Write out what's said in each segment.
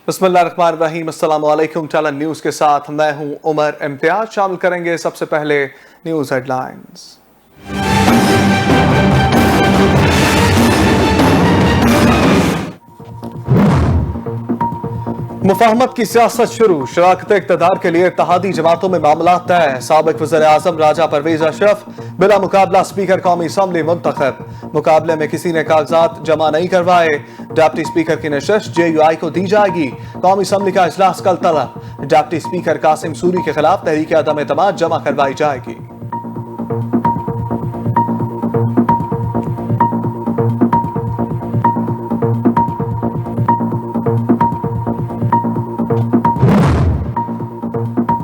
बिस्मिल्लाहिर्रहमानिर्रहीम, अस्सलामु अलैकुम। चालन न्यूज़ के साथ मैं हूं उमर इम्तियाज। शामिल करेंगे सबसे पहले न्यूज़ हेडलाइंस। मुफाहमत की सियासत शुरू, शराकत इक़्तिदार के लिए इत्तेहादी जमातों में मामला तय। साबिक वज़ीर-ए-आज़म राजा परवेज अशरफ बिला मुकाबला स्पीकर कौमी असम्बली मुंतखब। मुकाबले में किसी ने कागजात जमा नहीं करवाए। डिप्टी स्पीकर की नशिस्त JUI को दी जाएगी। कौमी असम्बली का इजलास कल तलब। डिप्टी स्पीकर कासिम सूरी के खिलाफ तहरीक अदम एतमाद जमा करवाई जाएगी।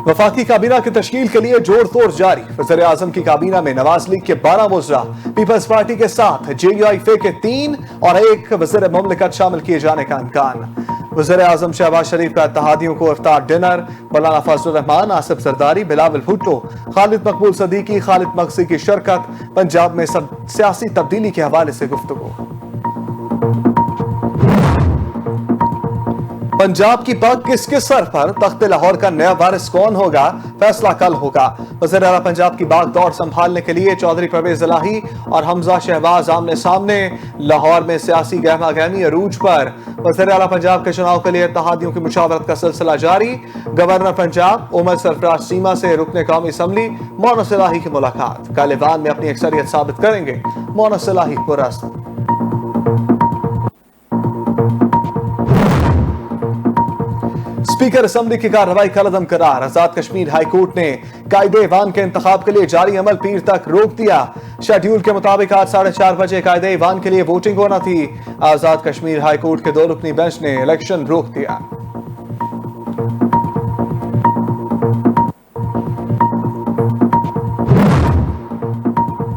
वफाकी काबीना की तश्कील के लिए जोड़ तोड़ जारी। वज़ीर-ए-आज़म की काबीना में नवाज लीग के 12 वज़रा, पीपल्स पार्टी के 7, JUI के 3 और 1 वज़ीर मुमलिकत शामिल किए जाने का इम्कान। वज़ीर-ए-आज़म शहबाज शरीफ का इत्तेहादियों को इफ्तार डिनर। मौलाना फजलुर रहमान, आसिफ जरदारी, बिलावल भुट्टो, खालिद मकबूल सदीकी, खालिद मकसी की शिरकत। पंजाब में सियासी तब्दीली के हवाले से गुफ्तगू। पंजाब की पग किसके सर पर, तख्ते लाहौर का नया वारिस कौन होगा, फैसला कल होगा। वज़ीर आला पंजाब की बागडोर संभालने के लिए चौधरी परवेज इलाही और हमजा शहबाज आमने सामने। लाहौर में सियासी गहमा गहमी अरूज पर। वज़ीर आला पंजाब के चुनाव के लिए इत्तेहादियों की मुशावरत का सिलसिला जारी। गवर्नर पंजाब उमर सरफराज सीमा से रुकने कौमी असम्बली मोनस इलाही की मुलाकात। कालिबान में अपनी अक्सरियत साबित करेंगे मोनस इलाही पुरस्त। स्पीकर असम्बली की कार्रवाई कलअदम करार। आजाद कश्मीर हाई कोर्ट ने कायदे ईवान के इंतखाब के लिए जारी अमल पीर तक रोक दिया। शेड्यूल के मुताबिक आज 4:30 बजे कायदे ईवान के लिए वोटिंग होना थी। आजाद कश्मीर हाई कोर्ट के 2 रुकनी बेंच ने इलेक्शन रोक दिया।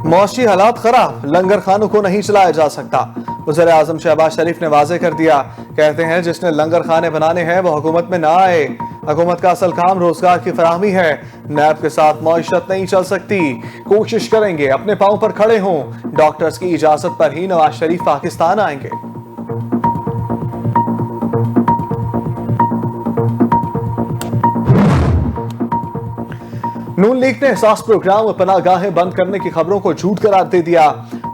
मौशी हालात खराब, लंगर खानों को नहीं चलाया जा सकता। वज़ीर-ए-आज़म शहबाज शरीफ ने वाज़ेह कर दिया। कहते हैं जिसने लंगर खाने बनाने हैं वो हुकूमत में ना आए। हुकूमत का असल काम रोजगार की फराहमी है। नैब के साथ मईशत नहीं चल सकती। कोशिश करेंगे अपने पांव पर खड़े हों। डॉक्टर्स की इजाजत पर ही नवाज शरीफ पाकिस्तान आएंगे। नून लीग ने एहसास प्रोग्राम और पनाहगाहें बंद करने की खबरों को झूठ करार दे दिया।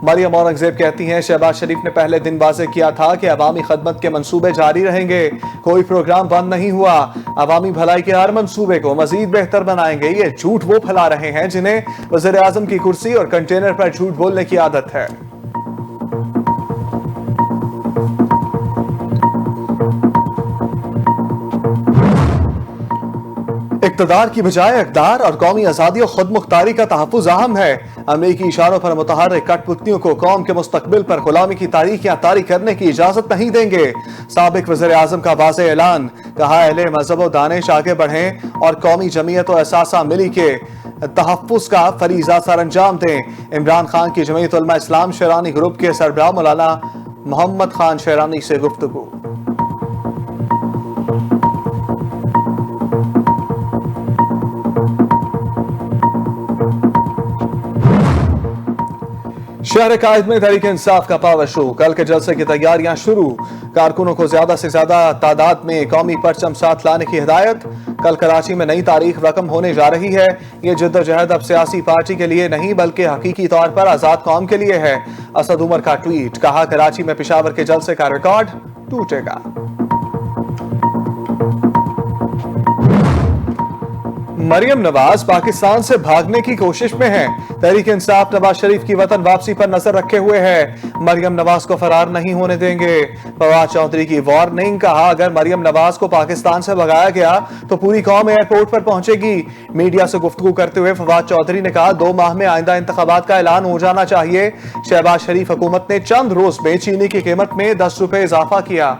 मरियम औरंगजेब कहती हैं शहबाज शरीफ ने पहले दिन वाज़ेह किया था कि अवामी खदमत के मंसूबे जारी रहेंगे, कोई प्रोग्राम बंद नहीं हुआ। अवामी भलाई के हर मंसूबे को मजीद बेहतर बनाएंगे। ये झूठ वो फैला रहे हैं जिन्हें वज़ीर-ए-आज़म की कुर्सी और कंटेनर पर झूठ बोलने की आदत है। इक़्तिदार की बजाय इक़्तिदार और कौमी आज़ादी और खुद मुख्तारी का तहफ़्फ़ुज़ अहम है। अमरीकी इशारों पर मुतहर्रिक कठपुतलियों को कौम के मुस्तक़बिल पर गुलामी की तारीख या तारी करने की इजाज़त नहीं देंगे। साबिक वज़ीर-ए-आज़म का वाज़ेह ऐलान। कहा अहले मज़हब व दानिश आगे बढ़ें और कौमी जमीयत व एहसास मिली के तहफ़्फ़ुज़ का फरीज़ा सरअंजाम दें। इमरान खान की जमीयत उलमा इस्लाम शेरानी ग्रुप के सरबराह मौलाना मोहम्मद खान शेरानी से गुफ्तगू। शहर कायद में तहरीक इंसाफ का पावर शो। कल के जलसे की तैयारियां शुरू। कारकुनों को ज्यादा से ज्यादा तादाद में कौमी परचम साथ लाने की हिदायत। कल कराची में नई तारीख रकम होने जा रही है। ये जद्दोजहद अब सियासी पार्टी के लिए नहीं बल्कि हकीकी तौर पर आजाद कौम के लिए है। असद उमर का ट्वीट। कहा कराची में पेशावर के जलसे का रिकॉर्ड टूटेगा। मरियम नवाज पाकिस्तान से भागने की कोशिश में है। तहरीक इंसाफ नवाज शरीफ की वतन वापसी पर नजर रखे हुए है। मरियम नवाज को फरार नहीं होने देंगे। फवाद चौधरी की वार्निंग। कहा अगर मरियम नवाज को पाकिस्तान से भगाया गया तो पूरी कौम एयरपोर्ट पर पहुंचेगी। मीडिया से गुफ्तगू करते हुए फवाद चौधरी ने कहा 2 माह में आइंदा इंतखाबात का ऐलान हो जाना चाहिए। शहबाज शरीफ हुकूमत ने चंद रोज में चीनी की कीमत में 10 रुपए इजाफा किया।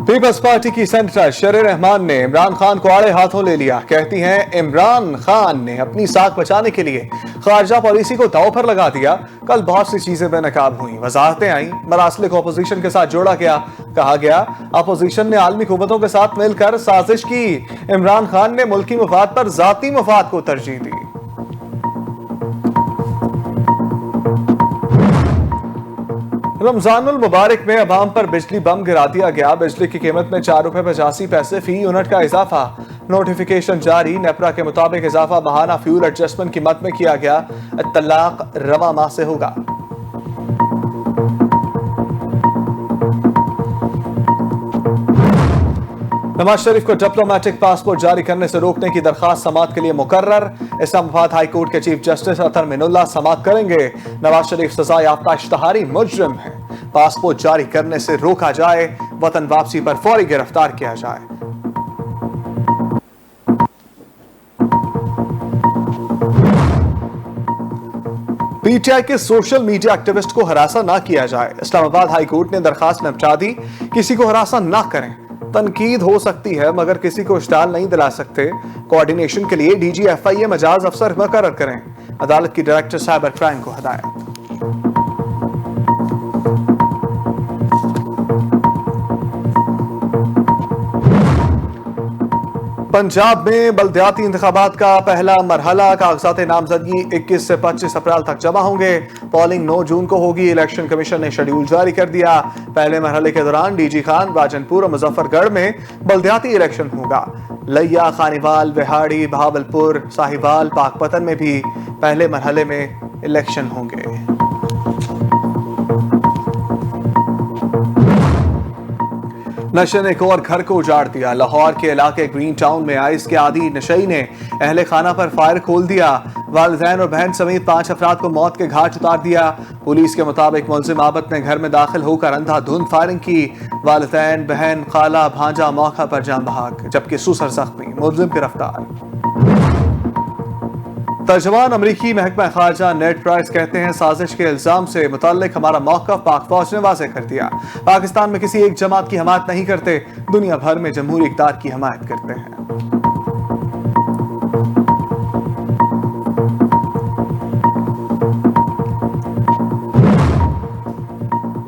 पीपल्स पार्टी की सेनेटर शरीर रहमान ने इमरान खान को आड़े हाथों ले लिया। कहती हैं इमरान खान ने अपनी साख बचाने के लिए खारजा पॉलिसी को दांव पर लगा दिया। कल बहुत सी चीजें बेनकाब हुई, वजाहतें आई, मरासले को अपोजिशन के साथ जोड़ा गया। कहा गया अपोजिशन ने आलमी कुव्वतों के साथ मिलकर साजिश की। इमरान खान ने मुल्की मफाद पर जाती मफाद को तरजीह दी। रमजानुल मुबारक में अवाम पर बिजली बम गिरा दिया गया। बिजली की कीमत में ₹4.85 फी यूनिट का इजाफा। नोटिफिकेशन जारी। नेपरा के मुताबिक इजाफा बहाना फ्यूल एडजस्टमेंट कीमत में किया गया। इत्तलाक रवा माह से होगा। नवाज शरीफ को डिप्लोमेटिक पासपोर्ट जारी करने से रोकने की दरखास्त समाअत के लिए मुकर्रर। इस्लामाबाद हाई कोर्ट के चीफ जस्टिस अतर मिनुल्लाह समाअत करेंगे। नवाज शरीफ सजा याफ्ता इश्तहारी मुजरिम है। पासपोर्ट जारी करने से रोका जाए, वतन वापसी पर फौरी गिरफ्तार किया जाए। पीटीआई के सोशल मीडिया एक्टिविस्ट को हरासा ना किया जाए। इस्लामाबाद हाई कोर्ट ने दरखास्त निपटा दी। किसी को हरासा ना करें। तनकीद हो सकती है मगर किसी को इश्ताल नहीं दिला सकते। कोऑर्डिनेशन के लिए डीजी एफआईए मजाज अफसर मुकर्रर करें। अदालत की डायरेक्टर साइबर क्राइम को हदायत। पंजाब में बल्दियाती इंतखाबात का पहला मरहला। कागजात नामजदगी 21 से 25 अप्रैल तक जमा होंगे। पोलिंग 9 जून को होगी। इलेक्शन कमीशन ने शेड्यूल जारी कर दिया। पहले मरहले के दौरान डीजी खान, राजनपुर और मुजफ्फरगढ़ में बल्दियाती इलेक्शन होगा। लिया, खानीवाल, विहाड़ी, बहावलपुर, साहिवाल, पाकपतन में भी पहले मरहले में इलेक्शन होंगे। नशे ने एक और घर को उजाड़ दिया। लाहौर के इलाके ग्रीन टाउन में आइस के आदी नशई ने अहले खाना पर फायर खोल दिया। वालिदैन और बहन समेत 5 अफराद को मौत के घाट उतार दिया। पुलिस के मुताबिक मुलजिम आबद ने घर में दाखिल होकर अंधाधुंध फायरिंग की। वालिदैन, बहन, खाला, भांजा मौका पर जान बहक, जबकि सुसर जख्मी। मुलजिम गिरफ्तार। तर्जमान अमरीकी महकमा खारजा नेड प्राइस कहते हैं साजिश के इल्जाम से मुतल्लिक हमारा मौक़िफ़ पाक फौज ने वाज़ेह कर दिया। पाकिस्तान में किसी एक जमात की हमायत नहीं करते, दुनिया भर में जमहूरी इक़्तिदार की हमायत करते हैं।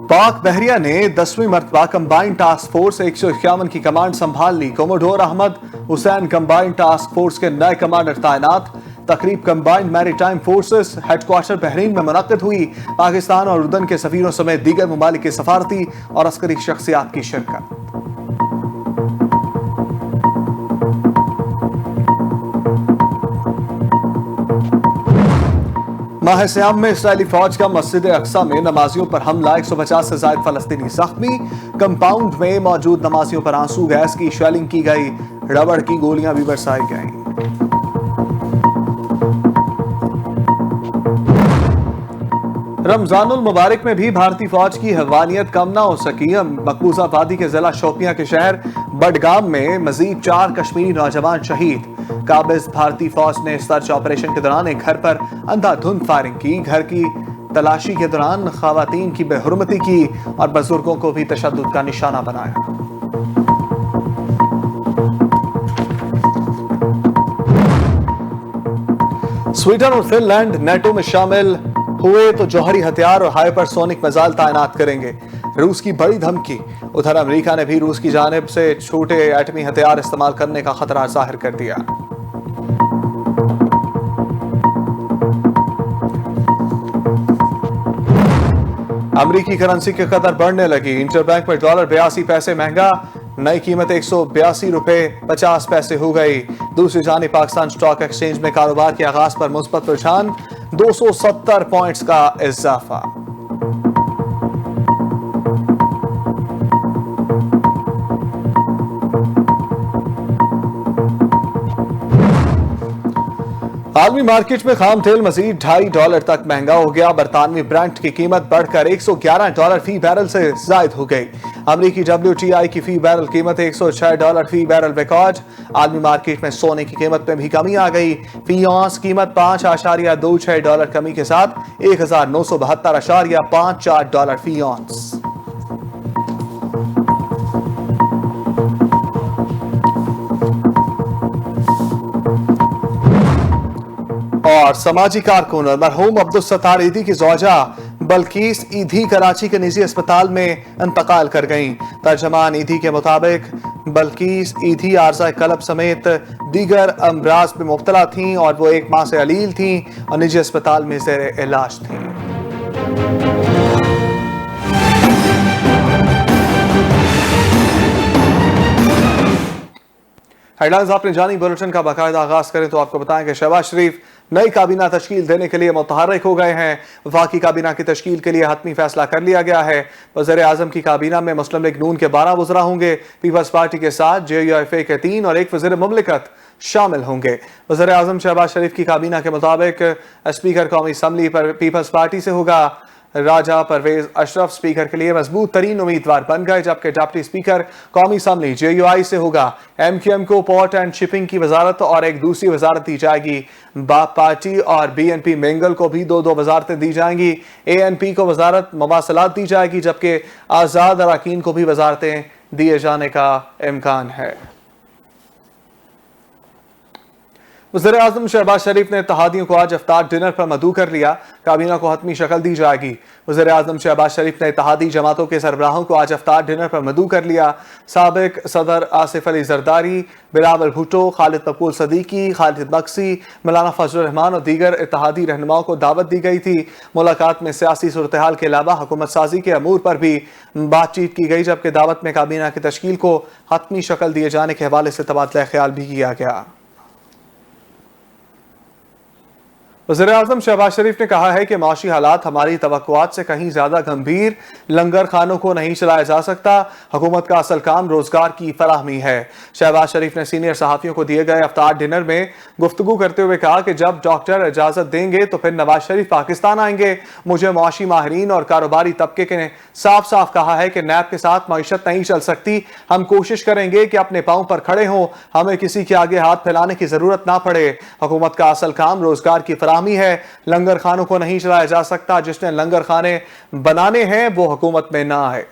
पाक बहरिया ने 10वीं मरतबा कंबाइंड टास्क फोर्स 151 की कमांड संभाल ली। Commodore Ahmed Hussain combined task force के नए कमांडर तैनात। तकरीब combined maritime forces headquarters Bahrain में मुनक्किद हुई। पाकिस्तान और उर्दन के सफीरों समेत दीगर ममालिक के सफारती और अस्करी शख्सियात की शिरकत। माह सियाम में इस्राएली फौज का मस्जिद अक्सा में नमाजियों पर हमला। 150 से ज्यादा फलस्तीनी जख्मी। कंपाउंड में मौजूद नमाजियों पर आंसू गैस की शेलिंग की गई। रबड़ की गोलियां भी बरसाई गईं। रमजानुल मुबारक में भी भारतीय फौज की हवानियत कम ना हो सकी। मकबूजा वादी के जिला शोपियां के शहर बडगाम में मजीद 4 कश्मीरी नौजवान शहीद। काबिज भारतीय फौज ने सर्च ऑपरेशन के दौरान एक घर पर अंधाधुंध फायरिंग की। घर की तलाशी के दौरान खवातीन की बेहुरमती की और बुजुर्गों को भी तशद्दुद का निशाना बनाया। स्वीडन और फिनलैंड नेटो में शामिल हुए तो जौहरी हथियार और हाइपरसोनिक मिसाइल तैनात करेंगे। रूस की बड़ी धमकी। उधर अमेरिका ने भी रूस की जानिब से छोटे एटमी हथियार इस्तेमाल करने का खतरा जाहिर कर दिया। अमेरिकी करेंसी की कदर बढ़ने लगी। इंटरबैंक में डॉलर 82 पैसे महंगा। नई कीमत 182 रुपए 50 पैसे हो गई। दूसरी जानिब पाकिस्तान स्टॉक एक्सचेंज में कारोबार के आगाज पर मुस्बत रुझान। 270 पॉइंट्स का इजाफा। आलमी मार्केट में खाम तेल मजीद $2.5 तक महंगा हो गया। बरतानवी ब्रेंट की कीमत बढ़कर $111 फी बैरल से जायद हो गई। अमरीकी WTI की फी बैरल कीमत $106 फी बैरल रिकॉर्ड। आलमी मार्केट में सोने की कीमत में भी कमी आ गई। फी औंस कीमत $5.26 कमी के साथ $1972.54 फी औंस। और समाजी कारकुन और मरहूम अब्दुल सत्तार ईदी की ज़ौजा बल्कीस ईदी कराची के निजी अस्पताल में इंतकाल कर गईं। तर्जमान ईदी के मुताबिक बल्कीस ईदी आर्जा कलब समेत दीगर अमराज में मुब्तला थीं और वो 1 माह से अलील थीं और निजी अस्पताल में ज़ेर इलाज थीं। हेडलाइंस आपने जानी। बुलेटिन का बाकायदा आगाज करें तो आपको बताएं कि शहबाज शरीफ नई काबीना तश्कील देने के लिए मुतहर्रिक हो गए हैं। वफाकी काबीना की तश्कील के लिए हतमी फैसला कर लिया गया है। वज़ीर आज़म की काबीना में मुस्लिम लीग नून के 12 वज़रा होंगे। पीपल्स पार्टी के साथ JUIF के 3 और 1 वज़ीर मुमलिकत शामिल होंगे। वज़ीर आज़म शहबाज शरीफ की काबीना के मुताबिक स्पीकर कौमी असम्बली पर पीपल्स पार्टी से होगा। राजा परवेज अशरफ स्पीकर के लिए मजबूत तरीन उम्मीदवार बन गए, जबकि डिप्टी स्पीकर कौमी असम्बली JUI से होगा। MQM को पोर्ट एंड शिपिंग की वजारत और एक दूसरी वजारत दी जाएगी। बाप पार्टी और BNP मेंगल को भी 2-2 वजारतें दी जाएंगी। ANP को वजारत मवासलात दी जाएगी, जबकि आज़ाद अरकान को भी वजारतें दिए जाने का इम्कान है। वज़ीर आज़म शहबाज शरीफ ने इत्तेहादियों को आज इफ्तार डिनर पर मदऊ कर लिया। काबीना को हतमी शक्ल दी जाएगी। वज़ीर आज़म शहबाज शरीफ ने इत्तेहादी जमातों के सरबराहों को आज इफ्तार डिनर पर मदऊ कर लिया। साबिक सदर आसिफ अली जरदारी, बिलावल भुट्टो, खालिद मकबूल सदीकी, खालिद मक्सी, मौलाना फजलुर रहमान और दीगर इत्तेहादी रहनुमाओं को दावत दी गई थी। मुलाकात में सियासी सूरत हाल के अलावा हुकूमत साजी के अमूर पर भी बातचीत की गई, जबकि दावत में काबीना की तश्कील को हतमी शक्ल दिए जाने के हवाले से तबादला ख्याल भी किया गया। वज़ीर आज़म शहबाज शरीफ ने कहा है कि माशी हालात हमारी तवक्कुआत से कहीं ज्यादा गंभीर, लंगर खानों को नहीं चलाया जा सकता। हुकूमत का असल काम रोजगार की फराहमी है। शहबाज शरीफ ने सीनियर सहाफियों को दिए गए इफ्तार डिनर में गुफ्तगू करते हुए कहा कि जब डॉक्टर इजाजत देंगे तो फिर नवाज शरीफ पाकिस्तान आएंगे। मुझे मुआशी माहिरीन और कारोबारी तबके ने साफ साफ कहा है कि नैब के साथ मईशत नहीं चल सकती। हम कोशिश करेंगे कि अपने पांव पर खड़े हों, हमें किसी के आगे हाथ फैलाने की जरूरत ना पड़े। हुकूमत का असल काम रोजगार की फराहमी है। लंगर खानों को नहीं चलाया जा सकता। जिसने लंगर खाने बनाने हैं वो हुकूमत में ना आए।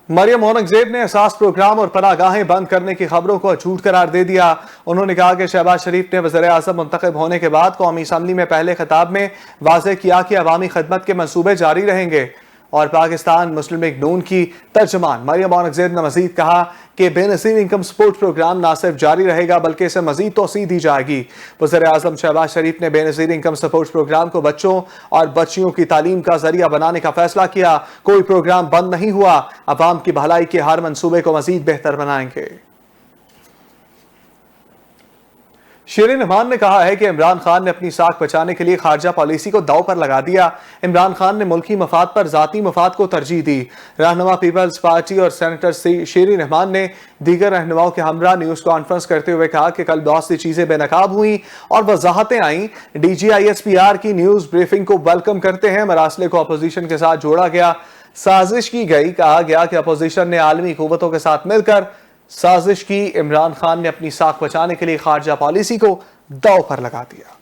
मरियम औरंगजेब ने एहसास प्रोग्राम और पनागाहें बंद करने की खबरों को झूठ करार दे दिया। उन्होंने कहा कि शहबाज शरीफ ने वज़ीर आज़म मुंतखब होने के बाद कौमी असम्बली में पहले खिताब में वाज़ेह किया कि अवामी खिदमत के मंसूबे जारी रहेंगे। और पाकिस्तान मुस्लिम लीग नून की तर्जमान मरियम औरंगजेब ने मजीद कहा कि बेनज़ीर इनकम सपोर्ट प्रोग्राम न सिर्फ जारी रहेगा बल्कि इसे मजीद तोसी दी जाएगी। वज़ीर आज़म शहबाज शरीफ ने बेनज़ीर इनकम सपोर्ट प्रोग्राम को बच्चों और बच्चियों की तालीम का जरिया बनाने का फैसला किया। कोई प्रोग्राम बंद नहीं हुआ। अवाम की भलाई के हर मंसूबे को मजीद बेहतर बनाएंगे। शीरीन रहमान ने कहा है कि इमरान खान ने अपनी साख बचाने के लिए खारजा पॉलिसी को दांव पर लगा दिया। इमरान खान ने मुल्की मफाद पर जाती मफाद को तरजीह दी। रहनुमा पीपल्स पार्टी और सेनेटर शीरीन रहमान ने दीगर रहनुमाओं के हमरा न्यूज कॉन्फ्रेंस करते हुए कहा कि कल बहुत सी चीजें बेनकाब हुई और वजाहतें आई। DGISPR की न्यूज ब्रीफिंग को वेलकम करते हैं। मरासले को अपोजिशन के साथ जोड़ा गया, साजिश की गई। कहा गया कि अपोजिशन ने आलमी कुव्वतों के साथ मिलकर साजिश की। इमरान खान ने अपनी साख बचाने के लिए खारजा पॉलिसी को दांव पर लगा दिया।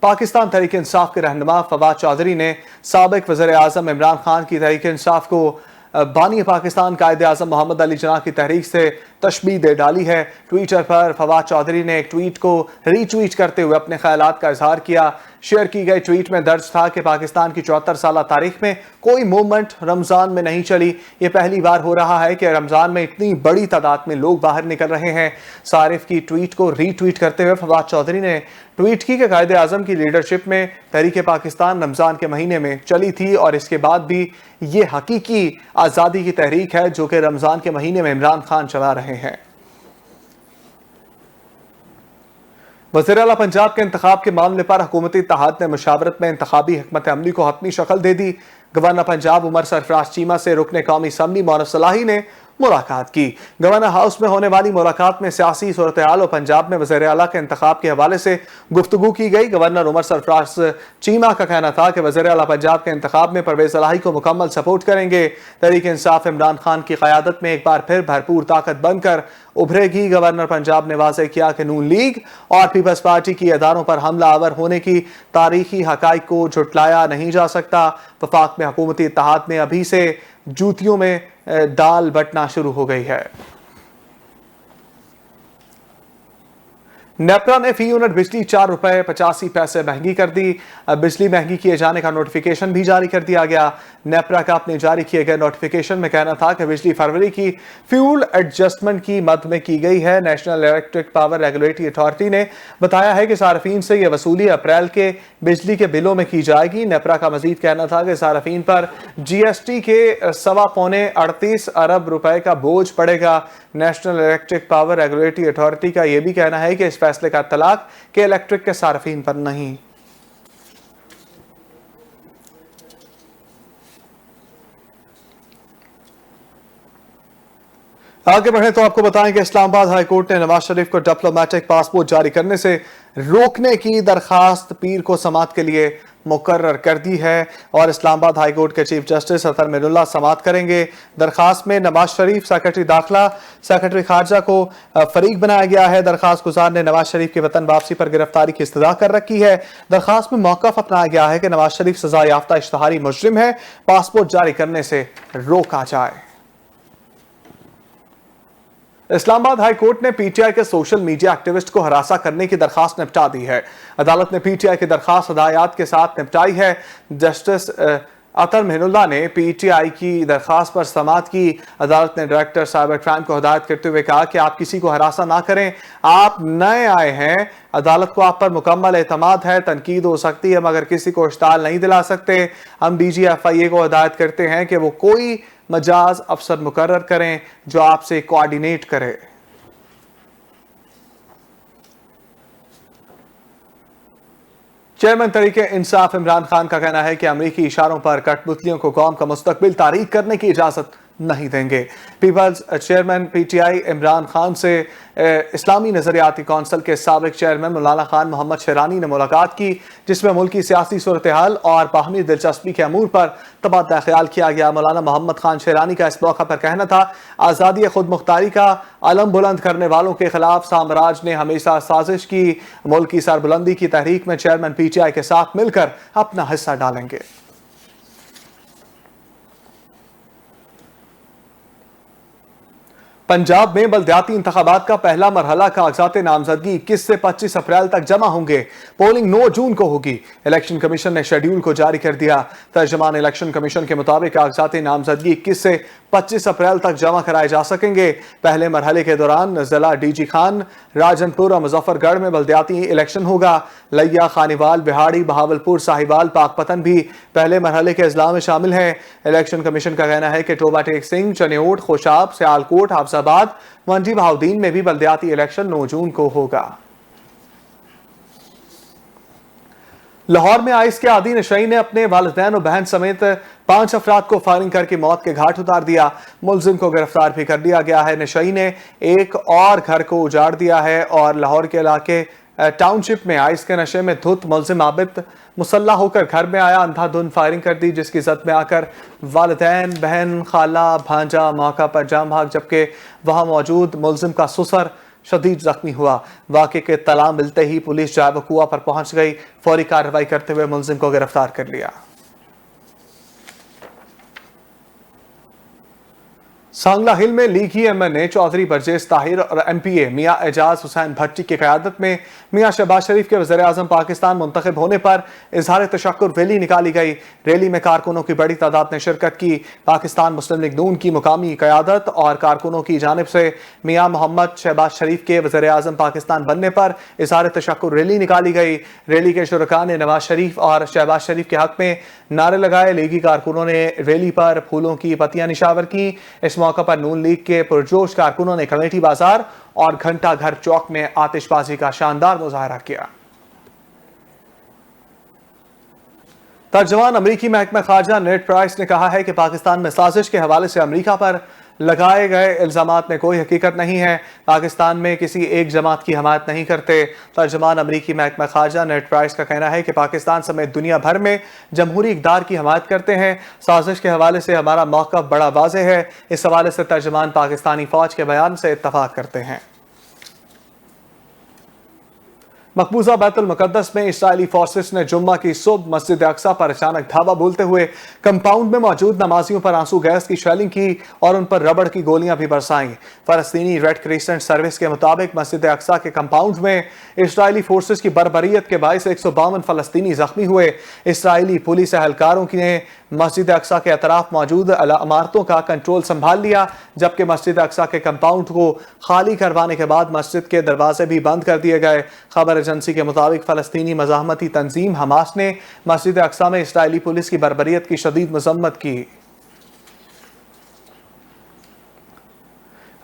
पाकिस्तान तहरीक इंसाफ के रहनुमा फवाद चौधरी ने साबिक वज़ीर आज़म इमरान खान की तहरीक इंसाफ को बानी पाकिस्तान कायदे आज़म मोहम्मद अली जिन्ना की तहरीक से तशबीह दे डाली है। ट्विटर पर फवाद चौधरी ने एक ट्वीट को रीट्वीट करते हुए अपने ख्यालात का इजहार किया। शेयर की गई ट्वीट में दर्ज था कि पाकिस्तान की 74 साल तारीख में कोई मूवमेंट रमजान में नहीं चली। ये पहली बार हो रहा है कि रमजान में इतनी बड़ी तादाद में लोग बाहर निकल रहे हैं। सारिफ की ट्वीट को रीट्वीट करते हुए फवाद चौधरी ने ट्वीट की कि कायदे आज़म की लीडरशिप में तहरीक पाकिस्तान रमजान के महीने में चली थी और इसके बाद भी ये हकीकी आज़ादी की तहरीक है जो कि रमजान के महीने में इमरान खान चला रहे हैं। वज़ीर आला पंजाब के इंतखाब के मामले पर हुकूमती इत्तेहाद ने मुशावरत में इंतखाबी हिकमत अमली को हतमी शक्ल दे दी। गवर्नर पंजाब उमर सरफराज चीमा से रुकने कौमी असम्बली मोहम्मद सलाही ने मुलाकात की। गवर्नर हाउस में होने वाली मुलाकात में सियासी सूरत हाल और पंजाब में वज़ीर आला के इंतखाब के हवाले से गुफ्तगू की गई। गवर्नर उमर सरफराज चीमा का कहना था कि वज़ीर आला पंजाब के इंतखाब में परवेज सलाही को मुकम्मल सपोर्ट करेंगे। तहरीक इंसाफ इमरान खान की क़यादत में एक बार फिर भरपूर ताकत बनकर उभरेगी। गवर्नर पंजाब ने वाज़ेह किया कि नून लीग और पीपल्स पार्टी की अदारों पर हमला आवर होने की तारीखी हकाइक को झुटलाया नहीं जा सकता। वफाक में हुकूमती इत्तेहाद में अभी से जूतियों में दाल बटना शुरू हो गई है। नेपरा ने फी यूनिट बिजली 4 रुपए 85 पैसे महंगी कर दी। बिजली महंगी किए जाने का नोटिफिकेशन भी जारी कर दिया गया। नेपरा का अपने जारी किए गए नोटिफिकेशन में कहना था कि बिजली फरवरी की फ्यूल एडजस्टमेंट की मद में की गई है। National electric power regulatory authority ने बताया है कि सार्फिन से यह वसूली अप्रैल के बिजली के बिलों में की जाएगी। नेपरा का मजीद कहना था कि सार्फिन पर GST के 38 अरब रुपए का बोझ पड़ेगा। National electric power regulatory authority का यह भी कहना है कि इस फैसले का तलाक के इलेक्ट्रिक के सार्फिन पर नहीं। आगे बढ़े तो आपको बताएं कि इस्लामाबाद हाई कोर्ट ने नवाज शरीफ को डिप्लोमेटिक पासपोर्ट जारी करने से रोकने की दरखास्त पीर को समाअत के लिए मुकर्रर कर दी है और इस्लामाबाद हाई कोर्ट के चीफ जस्टिस अतर मिनुल्लाह समाअत करेंगे। दरखास्त में नवाज शरीफ, सेक्रेटरी दाखिला, सेक्रेटरी खारजा को फरीक बनाया गया है। दरखास्त गुजार ने नवाज शरीफ की वतन वापसी पर गिरफ्तारी की इस्तदा कर रखी है। दरखास्त में मौक़िफ़ अपनाया गया है कि नवाज शरीफ सजा याफ्ता इश्तिहारी मुजरिम है, पासपोर्ट जारी करने से रोका जाए। इस्लामाबाद हाई कोर्ट ने PTI के सोशल मीडिया एक्टिविस्ट को हरासा करने की दरखास्त निपटा दी है। अदालत ने PTI की दरखास्त हदायत के साथ निपटाई है। जस्टिस अतर मिनुल्लाह ने PTI की दरखास्त पर समाअत की। अदालत ने डायरेक्टर साइबर क्राइम को हदायत करते हुए कहा कि आप किसी को हरासा ना करें, आप नए आए हैं, अदालत को आप पर मुकम्मल एतमाद है, तनकीद हो सकती है मगर किसी को इश्ताल नहीं दिला सकते। हम DG FIA को हदायत करते हैं कि वो कोई मजाज अफसर मुकर्रर करें जो आपसे कोऑर्डिनेट करे। चेयरमैन तहरीक इंसाफ इमरान खान का कहना है कि अमरीकी इशारों पर कठपुतलियों को कौम का मुस्तकबिल तारीख करने की इजाजत नहीं देंगे। Peoples chairman PTI Imran Khan से इस्लामी नजरियाती कौंसिल के साबिक चेयरमैन मौलाना खान मोहम्मद शेरानी ने मुलाकात की, जिसमें मुल्की सियासी सूरत हाल और बाहमी दिलचस्पी के अमूर पर तबादला ख्याल किया गया। मौलाना मोहम्मद खान शेरानी का इस मौका पर कहना था, आज़ादी खुद मुख्तारी का अलम बुलंद करने वालों के खिलाफ साम्राज ने हमेशा साजिश की। मुल्की सरबुलंदी की तहरीक में चेयरमैन PTI के साथ मिलकर अपना हिस्सा डालेंगे। पंजाब में बल्दियाती इंतखाबात का पहला मरहला कागजात नामजदगी 21 से 25 अप्रैल तक जमा होंगे। पोलिंग 9 जून को होगी। इलेक्शन कमीशन ने शेड्यूल को जारी कर दिया। तर्जमान इलेक्शन कमीशन के मुताबिक कागजात नामजदगी 21 से 25 अप्रैल तक जमा कराए जा सकेंगे। पहले मरहले के दौरान जिला DG खान, राजनपुर और मुजफ्फरगढ़ में बल्दियाती इलेक्शन होगा। लिया, खानीवाल, बिहाड़ी, बहावलपुर, साहिवाल, पाकपतन भी पहले मरहले के अजला में शामिल हैं। इलेक्शन कमीशन का कहना है कि टोबा टेक सिंह, चनेओट, खुशाब, सियालकोट, हाफजाबाद, मंडी बहाउद्दीन में भी बल्दियाती इलेक्शन 9 जून को होगा। लाहौर में आइस के आदी नशई ने अपने वालिदैन और बहन समेत 5 अफराद को फायरिंग करके मौत के घाट उतार दिया। मुलजिम को गिरफ्तार भी कर लिया गया है। नशई ने एक और घर को उजाड़ दिया है और लाहौर के इलाके टाउनशिप में आइस के नशे में धुत मुलजिम आबिद मुसल्ला होकर घर में आया, अंधाधुंध फायरिंग कर दी, जिसकी जद में आकर वालिदैन, बहन, खाला, भांजा मौका पर जाम भाग, जबकि वहां मौजूद मुलजिम का ससुर शदीद जख्मी हुआ। वाक़े के तला मिलते ही पुलिस जाए वकुआ पर पहुंच गई। फौरी कार्रवाई करते हुए मुलजिम को गिरफ्तार कर लिया। सांगला हिल में लीगी MNA चौधरी बरजेस ताहिर और MPA मियां एजाज हुसैन भट्टी की क़यादत में मियां शहबाज शरीफ के वज़ीर-ए-आज़म पाकिस्तान मुंतखब होने पर इजहार तशक्कुर रैली निकाली गई। रैली में कारकुनों की बड़ी तादाद ने शिरकत की। पाकिस्तान मुस्लिम लीग नून की मुकामी क़यादत और कारकुनों की जानिब से मियां मोहम्मद शहबाज शरीफ के वज़ीर-ए-आज़म पाकिस्तान बनने पर इजहार तशक्कुर रैली निकाली गई। रैली के शुरका ने नवाज शरीफ और शहबाज शरीफ के हक में नारे लगाए। लीगी कारकुनों ने रैली पर फूलों की पत्तियां निशावर की। इस मौका पर नून लीग के पुरजोश कारकुनों ने कमेटी बाजार और घंटा घर चौक में आतिशबाजी का शानदार मुजाहरा किया। तर्जमान अमरीकी महकमा खारजा नेड प्राइस ने कहा है कि पाकिस्तान में साजिश के हवाले से अमरीका पर लगाए गए इल्जामात में कोई हकीकत नहीं है। पाकिस्तान में किसी एक जमात की हमायत नहीं करते। तर्जमान अमरीकी महकमा खारजा नेड प्राइस का कहना है कि पाकिस्तान समेत दुनिया भर में जमहूरी इक़दार की हमायत करते हैं। साजिश के हवाले से हमारा मौक़िफ़ बड़ा वाज़ेह है। इस हवाले से तर्जमान पाकिस्तानी फ़ौज के बयान से इत्तफ़ाक़ करते हैं। मकबूजा बैतुल मुकद्दस में इस्राइली फोर्सेस ने जुम्मा की सुबह मस्जिद अक्सा पर अचानक धावा बोलते हुए कंपाउंड में मौजूद नमाजियों पर आंसू गैस की शेलिंग की और उन पर रबड़ की गोलियां भी बरसाईं। फलस्तीनी रेड क्रिसेंट सर्विस के मुताबिक मस्जिद अक्सा के कंपाउंड में इस्राइली फोर्सेस की बर्बरियत के बायस 152 फलस्तीनी जख्मी हुए। इस्राइली पुलिस एहलकारों ने मस्जिद अक्सा के अतराफ मौजूद इमारतों का कंट्रोल संभाल लिया, जबकि मस्जिद अक्सा के कंपाउंड को खाली करवाने के बाद मस्जिद के दरवाजे भी बंद कर दिए गए। खबर एजेंसी के मुताबिक फलस्तीनी मज़ाहमती तंजीम हमास ने मस्जिद अक्सा में इस्राइली पुलिस की बर्बरियत की शदीद मजम्मत की।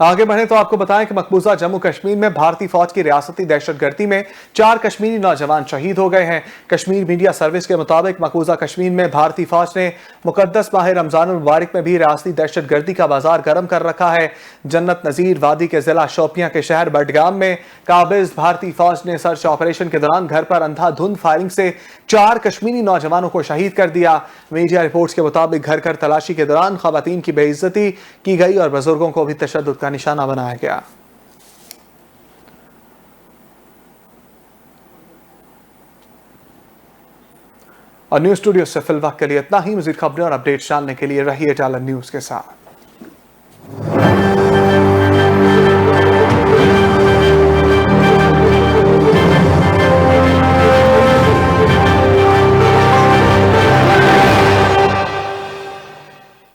आगे बढ़े तो आपको बताएं कि मकबूजा जम्मू कश्मीर में भारतीय फौज की रियासती दहशतगर्दी में 4 कश्मीरी नौजवान शहीद हो गए हैं। कश्मीर मीडिया सर्विस के मुताबिक मकबूजा कश्मीर में भारतीय फौज ने मुकद्दस माह रमजान मुबारक में भी रियासती दहशतगर्दी का बाजार गर्म कर रखा है। जन्नत नजीर वादी के जिला शोपियां के शहर बडगाम में काबिज भारतीय फौज ने सर्च ऑपरेशन के दौरान घर पर अंधाधुंध फायरिंग से 4 कश्मीरी नौजवानों को शहीद कर दिया। मीडिया रिपोर्ट्स के मुताबिक घर घर तलाशी के दौरान खवातीन की बेइज्जती की गई और बुजुर्गों को भी तशद्दुद का निशाना बनाया गया। और न्यूज स्टूडियो से फिल वक्त के लिए इतना ही। मजीद खबरें और अपडेट्स जानने के लिए रहिए जालन न्यूज के साथ।